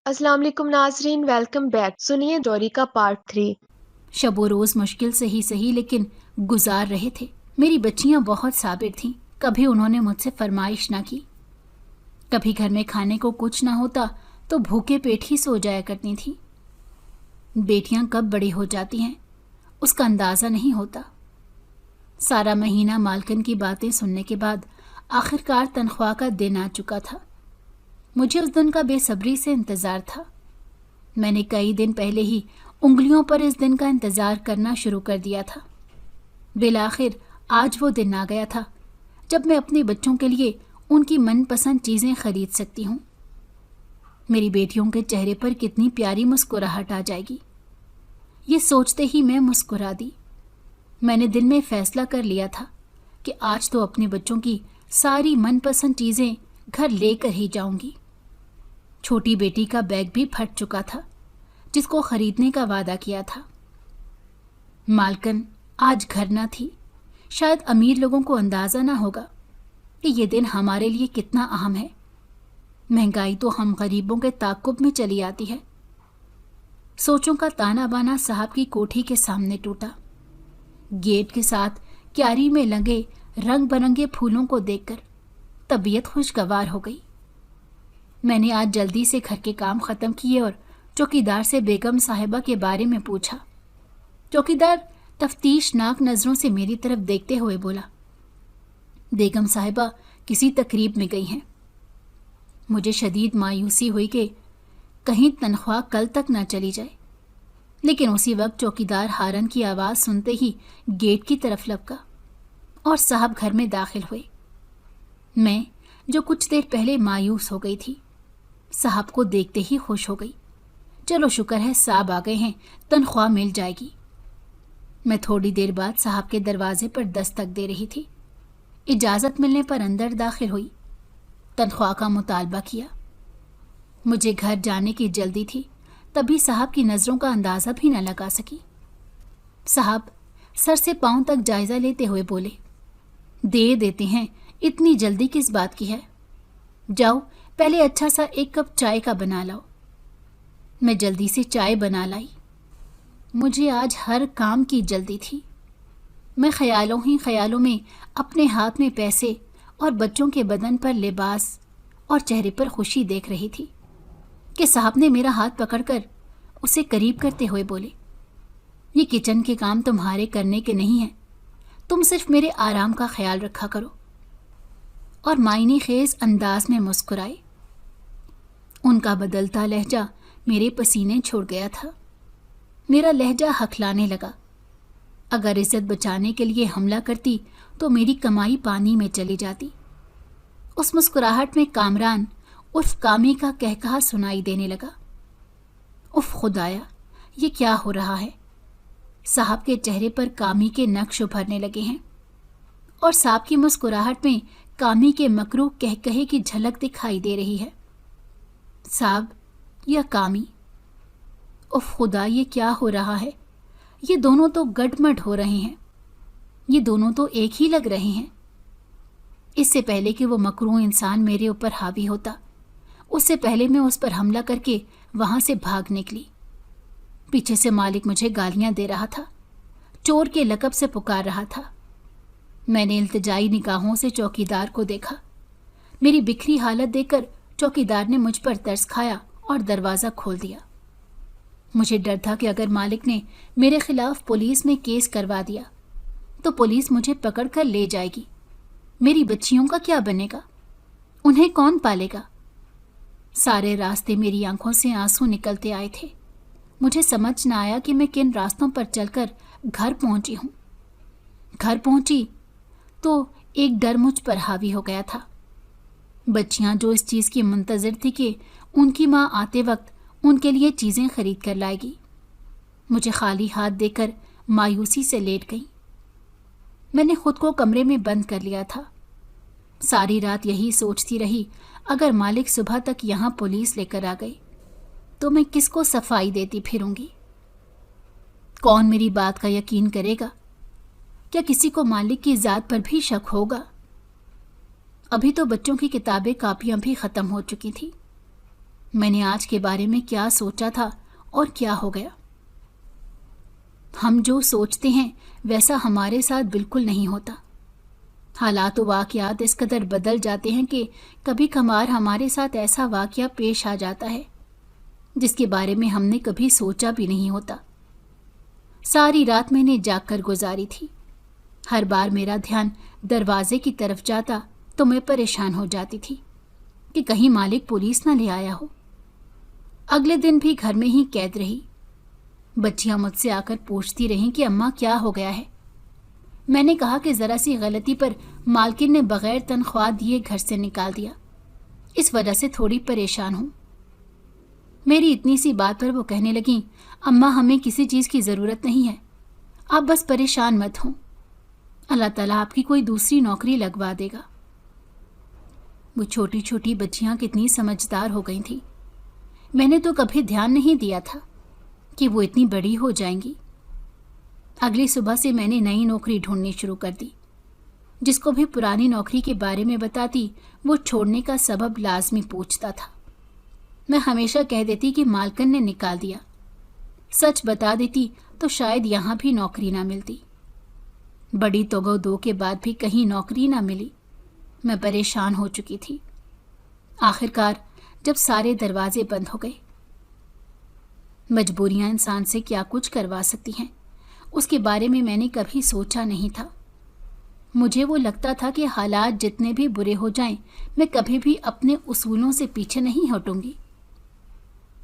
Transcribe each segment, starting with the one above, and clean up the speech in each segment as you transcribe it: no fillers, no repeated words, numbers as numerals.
السلام علیکم ناظرین، ویلکم بیک۔ سنیے اسٹوری کا پارٹ 3۔ شب و روز مشکل سے ہی صحیح لیکن گزار رہے تھے۔ میری بچیاں بہت صابر تھیں، کبھی انہوں نے مجھ سے فرمائش نہ کی۔ کبھی گھر میں کھانے کو کچھ نہ ہوتا تو بھوکے پیٹ ہی سو جایا کرتی تھیں۔ بیٹیاں کب بڑی ہو جاتی ہیں اس کا اندازہ نہیں ہوتا۔ سارا مہینہ مالکن کی باتیں سننے کے بعد آخرکار تنخواہ کا دن آ چکا تھا۔ مجھے اس دن کا بے صبری سے انتظار تھا۔ میں نے کئی دن پہلے ہی انگلیوں پر اس دن کا انتظار کرنا شروع کر دیا تھا۔ بالآخر آج وہ دن آ گیا تھا جب میں اپنے بچوں کے لیے ان کی من پسند چیزیں خرید سکتی ہوں۔ میری بیٹیوں کے چہرے پر کتنی پیاری مسکراہٹ آ جائے گی، یہ سوچتے ہی میں مسکرا دی۔ میں نے دل میں فیصلہ کر لیا تھا کہ آج تو اپنے بچوں کی ساری من پسند چیزیں گھر لے کر ہی جاؤں گی۔ چھوٹی بیٹی کا بیگ بھی پھٹ چکا تھا جس کو خریدنے کا وعدہ کیا تھا۔ مالکن آج گھر نہ تھی۔ شاید امیر لوگوں کو اندازہ نہ ہوگا کہ یہ دن ہمارے لیے کتنا اہم ہے۔ مہنگائی تو ہم غریبوں کے تعاقب میں چلی آتی ہے۔ سوچوں کا تانا بانا صاحب کی کوٹھی کے سامنے ٹوٹا۔ گیٹ کے ساتھ کیاری میں لگے رنگ برنگے پھولوں کو دیکھ کر طبیعت خوشگوار ہو گئی۔ میں نے آج جلدی سے گھر کے کام ختم کیے اور چوکیدار سے بیگم صاحبہ کے بارے میں پوچھا۔ چوکیدار تفتیش ناک نظروں سے میری طرف دیکھتے ہوئے بولا، بیگم صاحبہ کسی تقریب میں گئی ہیں۔ مجھے شدید مایوسی ہوئی کہ کہیں تنخواہ کل تک نہ چلی جائے، لیکن اسی وقت چوکیدار ہارن کی آواز سنتے ہی گیٹ کی طرف لپکا اور صاحب گھر میں داخل ہوئے۔ میں جو کچھ دیر پہلے مایوس ہو گئی تھی، صاحب کو دیکھتے ہی خوش ہو گئی۔ چلو شکر ہے صاحب آ گئے ہیں، تنخواہ مل جائے گی۔ میں تھوڑی دیر بعد صاحب کے دروازے پر دستک دے رہی تھی۔ اجازت ملنے پر اندر داخل ہوئی، تنخواہ کا مطالبہ کیا۔ مجھے گھر جانے کی جلدی تھی، تبھی صاحب کی نظروں کا اندازہ بھی نہ لگا سکی۔ صاحب سر سے پاؤں تک جائزہ لیتے ہوئے بولے، دے دیتے ہیں، اتنی جلدی کس بات کی ہے؟ جاؤ پہلے اچھا سا ایک کپ چائے کا بنا لاؤ۔ میں جلدی سے چائے بنا لائی۔ مجھے آج ہر کام کی جلدی تھی۔ میں خیالوں ہی خیالوں میں اپنے ہاتھ میں پیسے اور بچوں کے بدن پر لباس اور چہرے پر خوشی دیکھ رہی تھی کہ صاحب نے میرا ہاتھ پکڑ کر اسے قریب کرتے ہوئے بولے، یہ کچن کے کام تمہارے کرنے کے نہیں ہیں، تم صرف میرے آرام کا خیال رکھا کرو، اور معنی خیز انداز میں مسکرائے۔ ان کا بدلتا لہجہ میرے پسینے چھوڑ گیا تھا۔ میرا لہجہ ہکلانے لگا۔ اگر عزت بچانے کے لیے حملہ کرتی تو میری کمائی پانی میں چلی جاتی۔ اس مسکراہٹ میں کامران عرف کامی کا کہکہا سنائی دینے لگا۔ اف خدایا، یہ کیا ہو رہا ہے؟ صاحب کے چہرے پر کامی کے نقش ابھرنے لگے ہیں، اور صاحب کی مسکراہٹ میں کامی کے مکروہ کہکہے کی جھلک دکھائی دے رہی ہے۔ صاحب یا کامی، اف خدا، یہ کیا ہو رہا ہے؟ یہ دونوں تو گڈمڈ ہو رہے ہیں، یہ دونوں تو ایک ہی لگ رہے ہیں۔ اس سے پہلے کہ وہ مکروہ انسان میرے اوپر حاوی ہوتا، اس سے پہلے میں اس پر حملہ کر کے وہاں سے بھاگ نکلی۔ پیچھے سے مالک مجھے گالیاں دے رہا تھا، چور کے لقب سے پکار رہا تھا۔ میں نے التجائی نگاہوں سے چوکیدار کو دیکھا۔ میری بکھری حالت دیکھ کر چوکیدار نے مجھ پر ترس کھایا اور دروازہ کھول دیا۔ مجھے ڈر تھا کہ اگر مالک نے میرے خلاف پولیس میں کیس کروا دیا تو پولیس مجھے پکڑ کر لے جائے گی۔ میری بچیوں کا کیا بنے گا؟ انہیں کون پالے گا؟ سارے راستے میری آنکھوں سے آنسو نکلتے آئے تھے۔ مجھے سمجھ نہ آیا کہ میں کن راستوں پر چل کر گھر پہنچی ہوں۔ گھر پہنچی تو ایک ڈر مجھ پر حاوی ہو گیا تھا۔ بچیاں جو اس چیز کی منتظر تھی کہ ان کی ماں آتے وقت ان کے لیے چیزیں خرید کر لائے گی، مجھے خالی ہاتھ دے کر مایوسی سے لیٹ گئی۔ میں نے خود کو کمرے میں بند کر لیا تھا۔ ساری رات یہی سوچتی رہی، اگر مالک صبح تک یہاں پولیس لے کر آ گئی تو میں کس کو صفائی دیتی پھروں گی؟ کون میری بات کا یقین کرے گا؟ کیا کسی کو مالک کی ذات پر بھی شک ہوگا؟ ابھی تو بچوں کی کتابیں کاپیاں بھی ختم ہو چکی تھی۔ میں نے آج کے بارے میں کیا سوچا تھا اور کیا ہو گیا۔ ہم جو سوچتے ہیں ویسا ہمارے ساتھ بالکل نہیں ہوتا۔ حالات و واقعات اس قدر بدل جاتے ہیں کہ کبھی کبھار ہمارے ساتھ ایسا واقعہ پیش آ جاتا ہے جس کے بارے میں ہم نے کبھی سوچا بھی نہیں ہوتا۔ ساری رات میں نے جاگ کر گزاری تھی۔ ہر بار میرا دھیان دروازے کی طرف جاتا تو میں پریشان ہو جاتی تھی کہ کہیں مالک پولیس نہ لے آیا ہو۔ اگلے دن بھی گھر میں ہی قید رہی۔ بچیاں مجھ سے آ کر پوچھتی رہیں کہ اماں کیا ہو گیا ہے۔ میں نے کہا کہ ذرا سی غلطی پر مالکن نے بغیر تنخواہ دیے گھر سے نکال دیا، اس وجہ سے تھوڑی پریشان ہوں۔ میری اتنی سی بات پر وہ کہنے لگیں، اماں ہمیں کسی چیز کی ضرورت نہیں ہے، آپ بس پریشان مت ہوں، اللہ تعالیٰ آپ کی کوئی دوسری نوکری لگوا دے گا۔ وہ چھوٹی چھوٹی بچیاں کتنی سمجھدار ہو گئی تھیں۔ میں نے تو کبھی دھیان نہیں دیا تھا کہ وہ اتنی بڑی ہو جائیں گی۔ اگلی صبح سے میں نے نئی نوکری ڈھونڈنی شروع کر دی۔ جس کو بھی پرانی نوکری کے بارے میں بتاتی وہ چھوڑنے کا سبب لازمی پوچھتا تھا۔ میں ہمیشہ کہہ دیتی کہ مالکن نے نکال دیا۔ سچ بتا دیتی تو شاید یہاں بھی نوکری نہ ملتی۔ بڑی توگو دو کے بعد بھی کہیں نوکری نہ ملی۔ میں پریشان ہو چکی تھی۔ آخرکار جب سارے دروازے بند ہو گئے، مجبوریاں انسان سے کیا کچھ کروا سکتی ہیں، اس کے بارے میں نے کبھی سوچا نہیں تھا۔ مجھے وہ لگتا تھا کہ حالات جتنے بھی برے ہو جائیں میں کبھی بھی اپنے اصولوں سے پیچھے نہیں ہٹوں گی،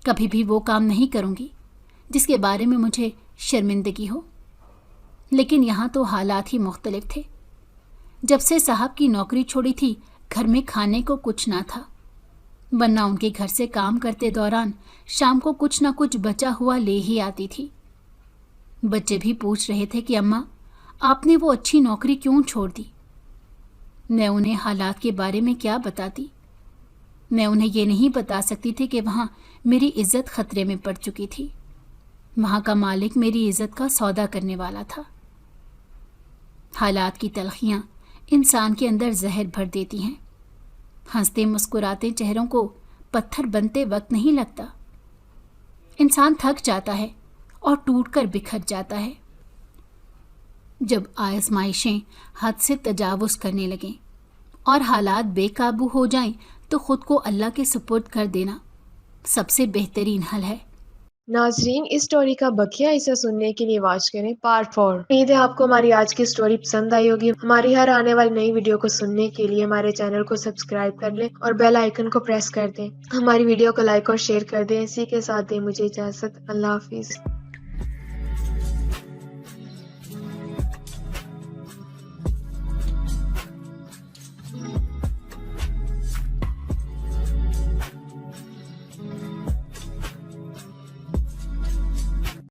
کبھی بھی وہ کام نہیں کروں گی جس کے بارے میں مجھے شرمندگی ہو۔ لیکن یہاں تو حالات ہی مختلف تھے۔ جب سے صاحب کی نوکری چھوڑی تھی گھر میں کھانے کو کچھ نہ تھا، ورنہ ان کے گھر سے کام کرتے دوران شام کو کچھ نہ کچھ بچا ہوا لے ہی آتی تھی۔ بچے بھی پوچھ رہے تھے کہ اماں آپ نے وہ اچھی نوکری کیوں چھوڑ دی؟ میں انہیں حالات کے بارے میں کیا بتاتی؟ میں انہیں یہ نہیں بتا سکتی تھی کہ وہاں میری عزت خطرے میں پڑ چکی تھی، وہاں کا مالک میری عزت کا سودا کرنے والا تھا۔ حالات کی تلخیاں انسان کے اندر زہر بھر دیتی ہیں۔ ہنستے مسکراتے چہروں کو پتھر بنتے وقت نہیں لگتا۔ انسان تھک جاتا ہے اور ٹوٹ کر بکھر جاتا ہے۔ جب آزمائشیں حد سے تجاوز کرنے لگیں اور حالات بے قابو ہو جائیں تو خود کو اللہ کے سپرد کر دینا سب سے بہترین حل ہے۔ ناظرین، اس سٹوری کا بقیہ حصہ سننے کے لیے واچ کریں پارٹ 4۔ امید ہے آپ کو ہماری آج کی سٹوری پسند آئی ہوگی۔ ہماری ہر آنے والی نئی ویڈیو کو سننے کے لیے ہمارے چینل کو سبسکرائب کر لیں اور بیل آئیکن کو پریس کر دیں۔ ہماری ویڈیو کو لائک اور شیئر کر دیں۔ اسی کے ساتھ دیں مجھے اجازت۔ اللہ حافظ۔